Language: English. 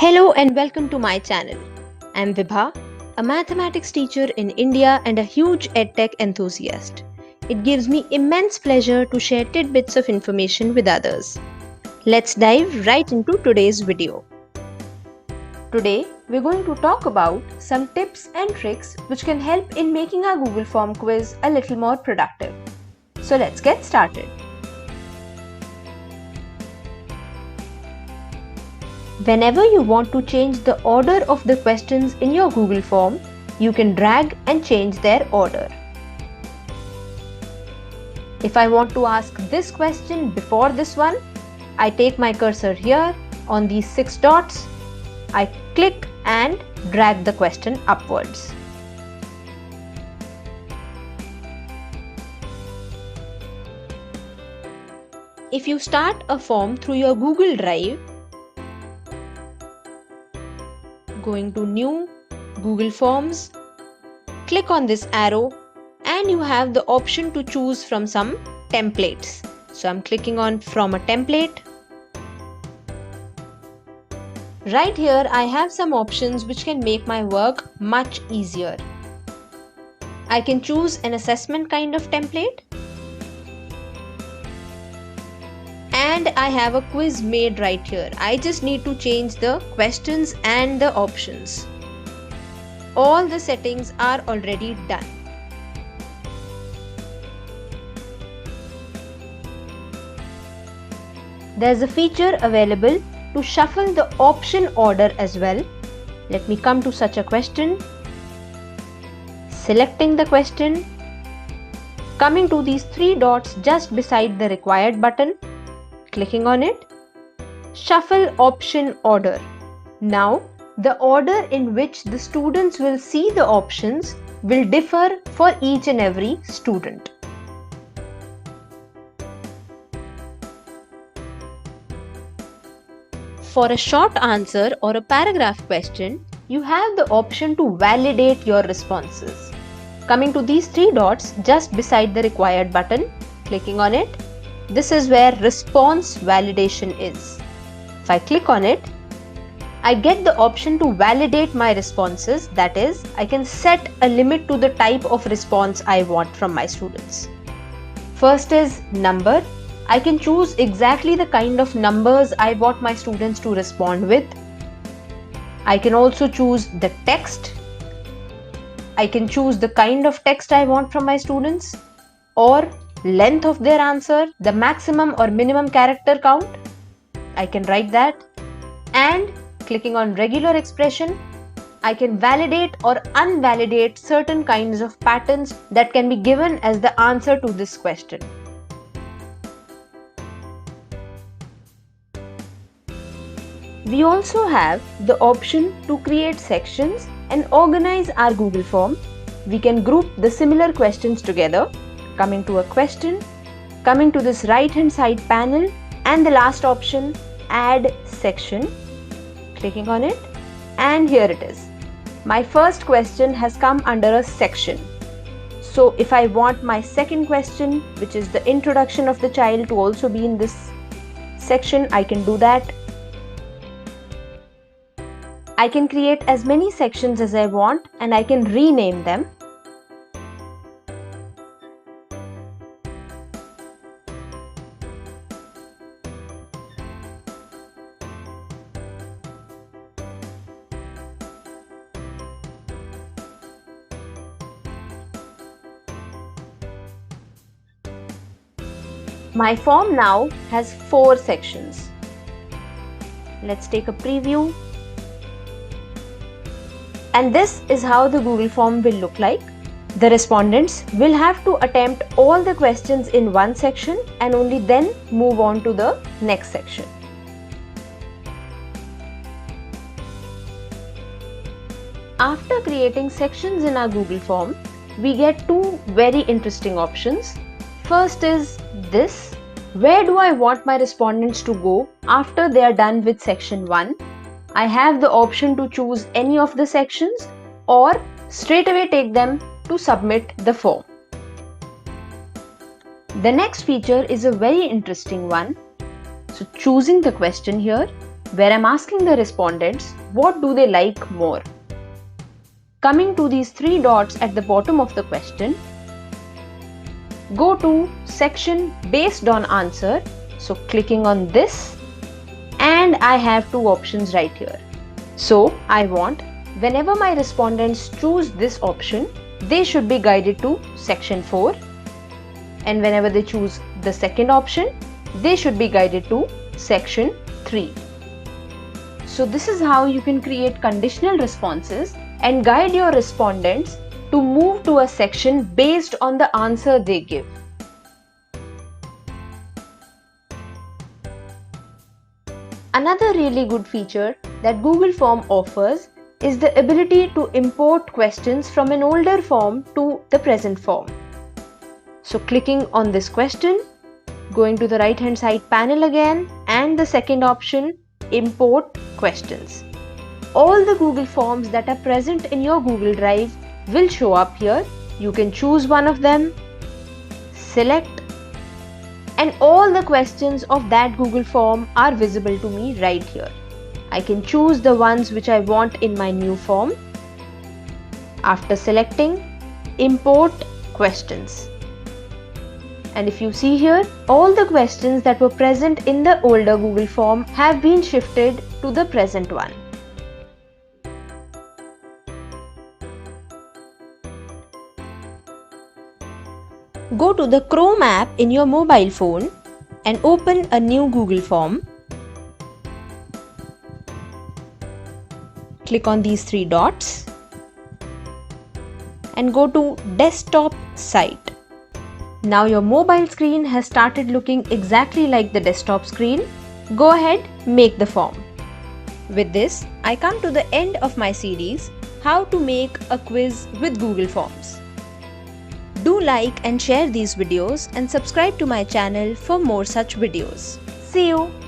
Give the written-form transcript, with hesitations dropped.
Hello and welcome to my channel. I'm Vibha, a mathematics teacher in India and a huge edtech enthusiast. It gives me immense pleasure to share tidbits of information with others. Let's dive right into today's video. Today, we're going to talk about some tips and tricks which can help in making our Google Form quiz a little more productive. So let's get started. Whenever you want to change the order of the questions in your Google form, you can drag and change their order. If I want to ask this question before this one, I take my cursor here on these 6 dots, I click and drag the question upwards. If you start a form through your Google Drive, going to New, Google Forms, click on this arrow and you have the option to choose from some templates. So I'm clicking on from a template. Right here I have some options which can make my work much easier. I can choose an assessment kind of template. And I have a quiz made right here. I just need to change the questions and the options. All the settings are already done. There's a feature available to shuffle the option order as well. Let me come to such a question. Selecting the question. Coming to these 3 dots just beside the required button. Clicking on it. Shuffle option order. Now, the order in which the students will see the options will differ for each and every student. For a short answer or a paragraph question, you have the option to validate your responses. Coming to these 3 dots just beside the required button, clicking on it, this is where response validation is. If I click on it, I get the option to validate my responses, that is, I can set a limit to the type of response I want from my students. First is number. I can choose exactly the kind of numbers I want my students to respond with. I can also choose the text. I can choose the kind of text I want from my students, or length of their answer, the maximum or minimum character count. I can write that. And clicking on regular expression, I can validate or invalidate certain kinds of patterns that can be given as the answer to this question. We also have the option to create sections and organize our Google form. We can group the similar questions together. Coming to a question, coming to this right hand side panel, and the last option, add section. Clicking on it, and here it is. My first question has come under a section. So if I want my second question, which is the introduction of the child, to also be in this section, I can do that. I can create as many sections as I want and I can rename them. My form now has 4 sections. Let's take a preview. And this is how the Google form will look like. The respondents will have to attempt all the questions in one section and only then move on to the next section. After creating sections in our Google form, we get 2 very interesting options. First is this. Where do I want my respondents to go after they are done with section 1? I have the option to choose any of the sections or straight away take them to submit the form. The next feature is a very interesting one. So choosing the question here, where I'm asking the respondents what do they like more. Coming to these three dots at the bottom of the question, go to section based on answer. So clicking on this, and I have two options right here. So I want whenever my respondents choose this option, they should be guided to section 4, and whenever they choose the second option, they should be guided to section 3. So this is how you can create conditional responses and guide your respondents to move to a section based on the answer they give. Another really good feature that Google Form offers is the ability to import questions from an older form to the present form. So clicking on this question, going to the right hand side panel again, and the second option, import questions. All the Google Forms that are present in your Google Drive will show up here. You can choose one of them, select, and all the questions of that Google Form are visible to me right here. I can choose the ones which I want in my new form. After selecting, import questions. And if you see here, all the questions that were present in the older Google Form have been shifted to the present one. Go to the Chrome app in your mobile phone and open a new Google Form. Click on these three dots and go to Desktop Site. Now your mobile screen has started looking exactly like the desktop screen. Go ahead, make the form. With this, I come to the end of my series, How to Make a Quiz with Google Forms. Do like and share these videos and subscribe to my channel for more such videos. See you!